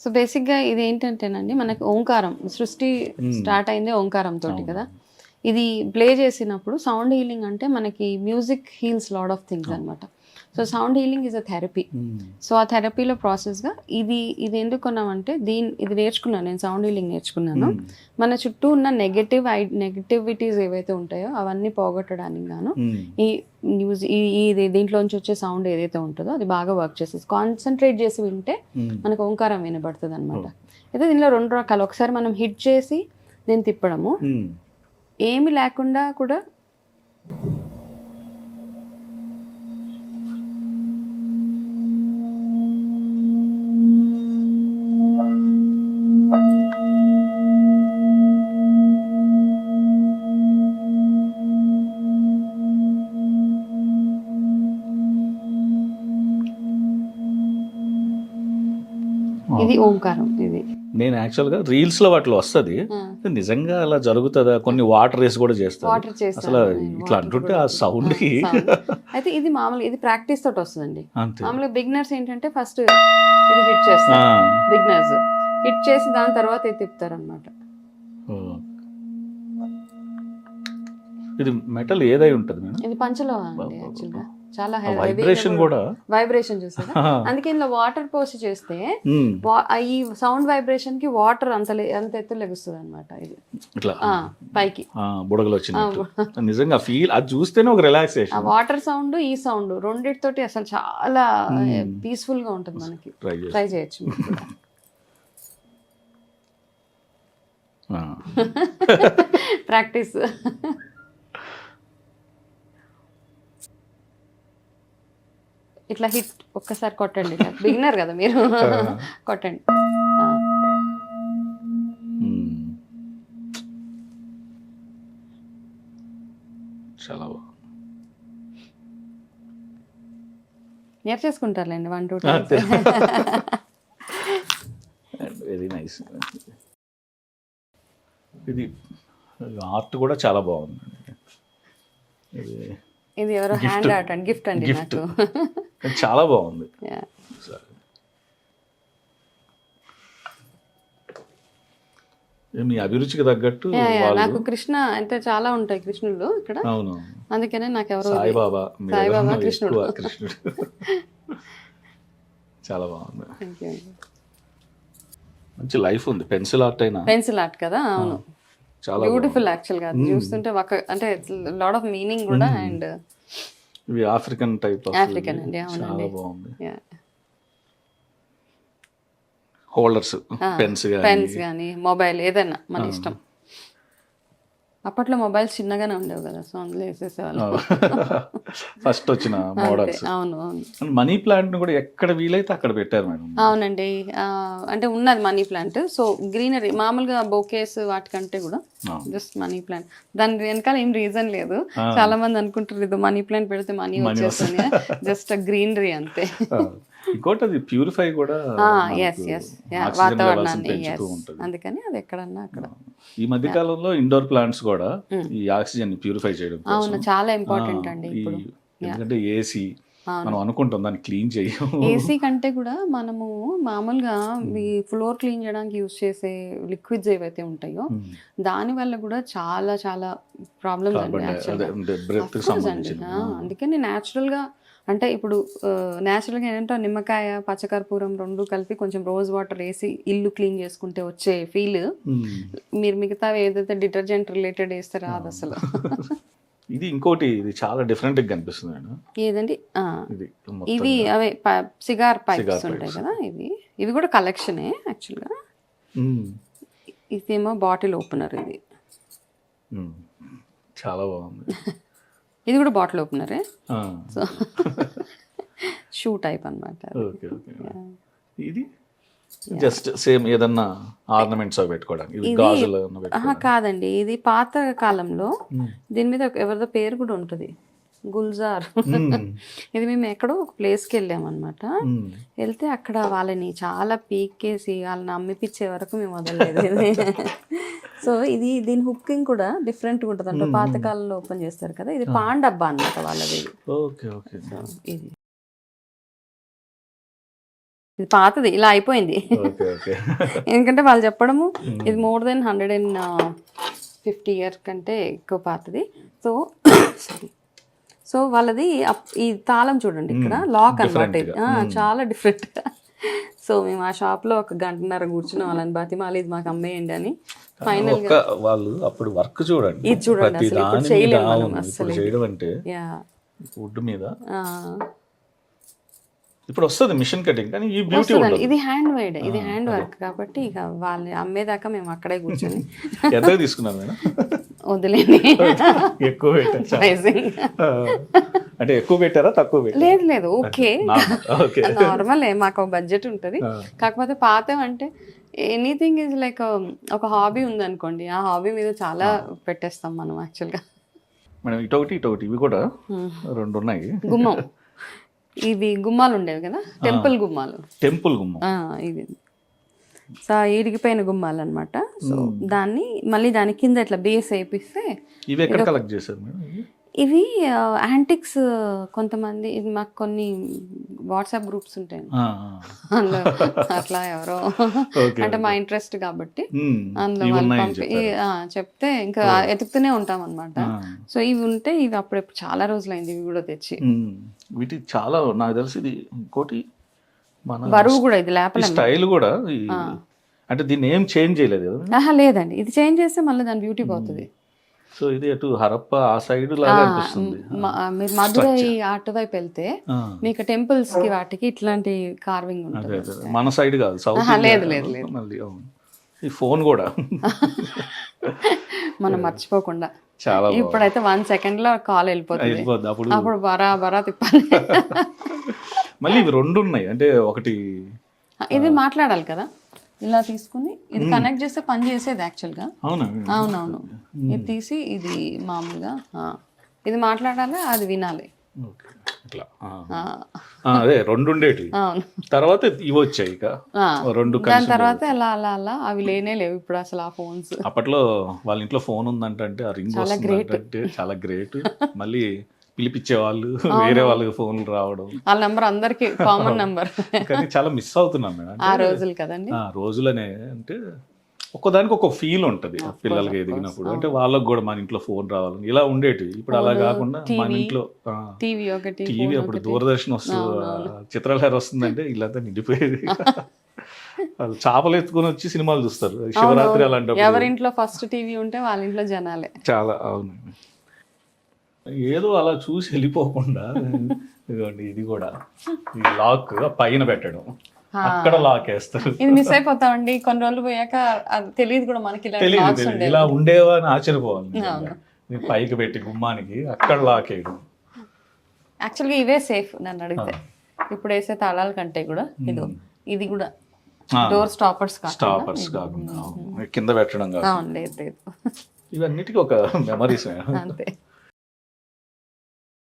So బేసిక్గా ఇది ఏంటంటేనండి, మనకి ఓంకారం సృష్టి స్టార్ట్ అయిందే ఓంకారం తోటి కదా. ఇది ప్లే చేసినప్పుడు సౌండ్ హీలింగ్ అంటే మనకి music heals lot of things అనమాట. So sound healing is a therapy. So ఆ థెరపీలో ప్రాసెస్గా ఇది ఎందుకు కొన్నామంటే ఇది నేర్చుకున్నాను నేను, సౌండ్ హీలింగ్ నేర్చుకున్నాను. మన చుట్టూ ఉన్న నెగటివిటీస్ ఏవైతే ఉంటాయో అవన్నీ పోగొట్టడానికి గాను దీంట్లోంచి వచ్చే సౌండ్ ఏదైతే ఉంటుందో అది బాగా వర్క్ చేస్తుంది. కాన్సన్ట్రేట్ చేసి వింటే మనకు ఓంకారం వినబడుతుంది అనమాట. అయితే దీనిలో 2 రకాలు. ఒకసారి మనం హిట్ చేసి దీన్ని తిప్పడము, ఏమి లేకుండా కూడా ఇది ఓంకారం. ఇది నేను యాక్చువల్గా రీల్స్ లో వాటిలో వస్తుంది, నిజంగా అలా జరుగుతుందా? కొన్ని వాటర్ రేస్ కూడా చేస్తారు అసలు ఇట్లా అంటుంటే ఆ సౌండ్ కి. అయితే ఇది మామూలుగా ఇది ప్రాక్టీస్ తోటి వస్తుందండి. మామూలుగా బిగినర్స్ ఏంటంటే ఫస్ట్ ఇది హిట్ చేస్తారు, బిగినర్స్ హిట్ చేసి దాని తర్వాత ఇది తిప్పుతారు అనమాట. ఇది మెటల్ ఏదై ఉంటుంది మేడం? ఇది పంచలోహం అండి. యాక్చువల్గా చాలా వైబ్రేషన్ కూడా, వైబ్రేషన్ చూసారా, అందుకే ఇందులో వాటర్ పోసి చేస్తే ఈ సౌండ్ వైబ్రేషన్ కి వాటర్ అంత ఎత్తు లెగుస్తుంది అనమాట. ఇది ఇట్లా పైకి బుడగలు వచ్చినట్టు నిజంగా ఫీల్, అది చూస్తేనే ఒక రిలాక్సేషన్. ఆ వాటర్ సౌండ్ ఈ సౌండ్ రెండిటితోటి అసలు చాలా పీస్ఫుల్ గా ఉంటుంది మనకి. ట్రై చేయొచ్చు ప్రాక్టీస్. ఇట్లా హిట్ ఒక్కసారి కొట్టండి, బిగినర్ కదా మీరు, కొట్టండి. చాలా నేర్చేసుకుంటారులేండి 1-2 times. Very nice. ఇది ఆర్ట్ కూడా చాలా బాగుంది. ఇది ఎవరో హ్యాండ్ ఆర్ట్ అండి, గిఫ్ట్ అండి నాకు. చాలా బాగుంది. మీ అభిరుచికి తగ్గట్టు. నాకు కృష్ణ అంటే చాలా ఉంటాయి కృష్ణుడు ఇక్కడ, అందుకనే నాకు ఎవరో సాయిబాబా కృష్ణుడు చాలా బాగుంది. మంచి లైఫ్ ఉంది. పెన్సిల్ ఆర్ట్ అయినా, పెన్సిల్ ఆర్ట్ కదా. అవును, చాలా బ్యూటిఫుల్ యాక్చువల్ గా చూస్తుంటే. అంటే లాట్ ఆఫ్ మీనింగ్ కూడా. అండ్ ఇవి ఆఫ్రికన్ టైప్, ఆఫ్రికన్ అండి. అవునండి, బాగుంది. హోల్డర్స్, పెన్స్ కానీ మొబైల్ ఏదైనా మన ఇష్టం. అప్పట్లో మొబైల్స్ చిన్నగానే ఉండేవి కదా, సో అందులో వేసేసేవాళ్ళు. ఫస్ట్ వచ్చిన మోడల్స్. అవును అవును. మనీ ప్లాంట్ కూడా ఎక్కడ వీలైతే అక్కడ పెట్టారు మేడం. అవునండి, అంటే ఉన్నది మనీ ప్లాంట్. సో గ్రీనరీ మామూలుగా బొకేస్ వాటికంటే కూడా జస్ట్ మనీ ప్లాంట్. దాని వెనకాల ఏం రీజన్ లేదు. చాలా మంది అనుకుంటారు ఇది మనీ ప్లాంట్ పెడితే మనీ వచ్చేస్తుంది, జస్ట్ గ్రీనరీ అంతే. ఇంకోటి అది ప్యూరిఫై కూడా, వాతావరణాన్ని. అందుకని అది ఎక్కడన్నా అక్కడ. ఈ మధ్య కాలంలో ఇండోర్ ప్లాంట్స్ కూడా ఈ ఆక్సిజన్ ప్యూరిఫై చేయడం. అవును, చాలా ఇంపార్టెంట్ అండి ఇప్పుడు. ఎందుకంటే ఏసీ మనం అనుకుంటాం దాన్ని క్లీన్ చేయం. ఏసీ కంటే కూడా మనము మామూలుగా ఈ ఫ్లోర్ క్లీన్ చేయడానికి యూజ్ చేసే లిక్విడ్స్ ఏవైతే ఉంటాయో దాని వల్ల కూడా చాలా చాలా ప్రాబ్లమ్స్ అండి యాక్చువల్గా. అందుకని న్యాచురల్గా, అంటే ఇప్పుడు న్యాచురల్గా ఏంటంటే నిమ్మకాయ, పచ్చకర్పూరం 2 కలిపి కొంచెం రోజ్ వాటర్ వేసి ఇల్లు క్లీన్ చేసుకుంటే వచ్చే ఫీల్ మీరు మిగతా ఏదైతే డిటర్జెంట్ రిలేటెడ్ వేస్తారో అది అసలు. ఇది ఇంకోటి, ఇది చాలా డిఫరెంట్ గా కనిపిస్తుంది. ఏదండి, ఇవి అవే సిగార్ పైప్స్ ఉంటాయి కదా, ఇవి కూడా కలెక్షనే యాక్చువల్గా. ఇదేమో బాటిల్ ఓపెనర్. ఇది చాలా బాగుంది. ఇది కూడా బాటిల్ ఓపెనరే. సో షూ టైప్ అనమాట. ఇది జస్ట్ సేమ్ ఏదన్నా ఆర్నమెంట్స్ పెట్టుకోవడానికి కాదండి. ఇది పాత కాలంలో దీని మీద ఎవరిదో పేరు కూడా ఉంటుంది, గుల్జార్. ఇది మేము ఎక్కడో ఒక ప్లేస్కి వెళ్ళామన్నమాట. వెళ్తే అక్కడ వాళ్ళని చాలా పీకేసి వాళ్ళని అమ్మిపించే వరకు మేము వదలలేదు. సో దీని హుక్కింగ్ కూడా డిఫరెంట్గా ఉంటుంది అంటే పాతకాలంలో ఓపెన్ చేస్తారు కదా. ఇది పాన్ డబ్బా అన్నమాట వాళ్ళది. Okay okay. ఇది ఇది పాతది, ఇలా అయిపోయింది. Okay okay. ఎందుకంటే వాళ్ళు చెప్పడము ఇది మోర్ దెన్ 150 ఇయర్స్ కంటే ఎక్కువ పాతది. సో సారీ, సో వాళ్ళది ఈ తాళం చూడండి ఇక్కడ లాక్ అనమాట, ఇది చాలా డిఫరెంట్. సో మేము ఆ షాప్లో 1 గంటన్నర కూర్చున్నాం వాళ్ళని బతిమాలి ఇది మాకు అమ్మేయండి అని. ఫైనల్ గా వాళ్ళు అప్పుడు వర్క్ చూడండి, ఇది చూడండి, అసలు ఇప్పుడు చేయలేము మనం అసలు. చేయడం అంటే యా వుడ్ మీద ఇప్పుడు వస్తుంది మిషన్ కటింగ్, కానీ ఈ బ్యూటీ ఉండదు. ఇది హ్యాండ్ మేడ్, ఇది హ్యాండ్ వర్క్ కాబట్టి ఇక వాళ్ళు అమ్మేదాకా మేము అక్కడే కూర్చొని ఎంతగా తీసుకున్నారు మేడం? వదిలేండి. ఎక్కువ పెట్టారా? అంటే ఎక్కువ పెట్టారా తక్కువ పెట్టారా? లేదు లేదు, ఓకే నార్మల్, మాకు బడ్జెట్ ఉంటుంది. కాకపోతే పాతం అంటే ఎనీథింగ్ ఈజ్ లైక్ ఒక హాబీ ఉందనుకోండి, ఆ హాబీ మీద చాలా పెట్టేస్తాం మనం యాక్చువల్గా. మేడం ఇటొకటి ఇవి కూడా 2 ఉన్నాయి. గుమ్మం, ఇవి గుమ్మాలు ఉండేవి కదా, టెంపుల్ గుమ్మాలు. ఇవి సో ఇరిగిపోయిన గుమ్మాలు అనమాట. సో దాన్ని మళ్ళీ దాని కింద ఇట్లా బేస్ వేపిస్తే. ఇవి ఎక్కడ కలెక్ట్ చేశారు మేడం? ఇవి యాంటిక్స్ కొంతమంది, ఇది మాకు కొన్ని వాట్సాప్ గ్రూప్స్ ఉంటాయి అందులో, అట్లా ఎవరో అంటే మా ఇంట్రెస్ట్ కాబట్టి అందులో వాళ్ళు చెప్తే ఇంకా ఎతుకుతూనే ఉంటాం అనమాట. సో ఇవి ఉంటే ఇవి అప్పుడెప్పుడు చాలా రోజులైంది ఇవి కూడా తెచ్చి. వీటి చాలా నాకు తెలిసి ఇది ఇంకోటి మన బరువు కూడా, ఇది లేపలే స్టైల్ కూడా, అంటే దీన్ని ఏం చేంజ్ చేయలేదు కదా? లేదండి, ఇది చేంజ్ చేస్తే మళ్ళీ దాని బ్యూటీ పోతుంది. సో ఇది అటు హరప్ప ఆ సైడ్ లాగా అనిపిస్తుంది. మీరు మధురై అటువైపు వెళ్తే మీకు టెంపుల్స్ కి వాటికి ఇట్లాంటి కార్వింగ్ ఉంటుంది. మన సైడ్ కాదు, సౌత్. లేదు లేదు లేదు, మళ్ళీ ఈ ఫోన్ కూడా మనం మర్చిపోకుండా చాలా. ఇప్పుడైతే 1 సెకండ్ లో కాల్ వెళ్ళిపోతుంది, అప్పుడు బరా తిప్పాలి. మళ్ళీ ఇవి 2 ఉన్నాయి, అంటే ఒకటి ఇది మాట్లాడాలి కదా, ఇలా తీసుకుని ఇది కనెక్ట్ చేస్తే పని చేసేది యాక్చువల్గా. అవునవును, ఇది తీసి ఇది మామూలుగా ఇది మాట్లాడాలి, అది వినాలి. అదే 2 ఉండేటి, తర్వాత ఇవి వచ్చాయి ఇక 2. దాని తర్వాత అలా అలా అలా అవి లేనే లేవు ఇప్పుడు అసలు ఆ ఫోన్స్. అప్పట్లో వాళ్ళ ఇంట్లో ఫోన్ ఉందంటే ఆ రింగ్ వస్తుందంటే చాలా గ్రేట్. మళ్ళీ పిలిపించే వాళ్ళు, వేరే వాళ్ళకి ఫోన్లు రావడం, వాళ్ళ నెంబర్ అందరికి కామన్ నెంబర్. కానీ చాలా మిస్ అవుతున్నాం మేడం ఆ రోజులు కదండి. ఆ రోజులనే అంటే ఒక్కదానికి ఒక ఫీల్ ఉంటుంది పిల్లలకి ఎదిగినప్పుడు, అంటే వాళ్ళకి కూడా మన ఇంట్లో ఫోన్ రావాలని ఇలా ఉండేటివి. ఇప్పుడు అలా కాకుండా మన ఇంట్లో టీవీ ఒకటి, టీవీ అప్పుడు దూరదర్శన్ వస్తుంది, చిత్రలహరి వస్తుందంటే ఇల్లంతా నిండిపోయేది. వాళ్ళు చేపలు ఎత్తుకొని వచ్చి సినిమాలు చూస్తారు శివరాత్రి అలాంటి. ఎవరింట్లో ఫస్ట్ టీవీ ఉంటే వాళ్ళ ఇంట్లో జనాలే చాలా. అవును, ఏదో అలా చూసి వెళ్ళిపోకుండా ఇదిగోండి ఇది కూడా ఈ లాక్ పైన పెట్టడం, అక్కడ లాక్ వేస్తారు. ఇది మిస్ అయిపోతామండి కొన్ని రోజులు పోయాక, తెలియదు కూడా మనకి తెలియదు ఇలా ఉండేవా అని ఆశ్చర్యపోవాలి. పైకి పెట్టి గుమ్మానికి అక్కడ లాక్ వేయడం. యాక్చువల్గా ఇవే సేఫ్ నన్ను అడిగితే, ఇప్పుడు వేసే తాళాల కంటే కూడా ఇది కూడా డోర్ స్టాపర్స్ కాకుండా కింద పెట్టడం కాదు. లేదు లేదు, ఇవన్నిటికీ ఒక మెమరీస్. అంతే.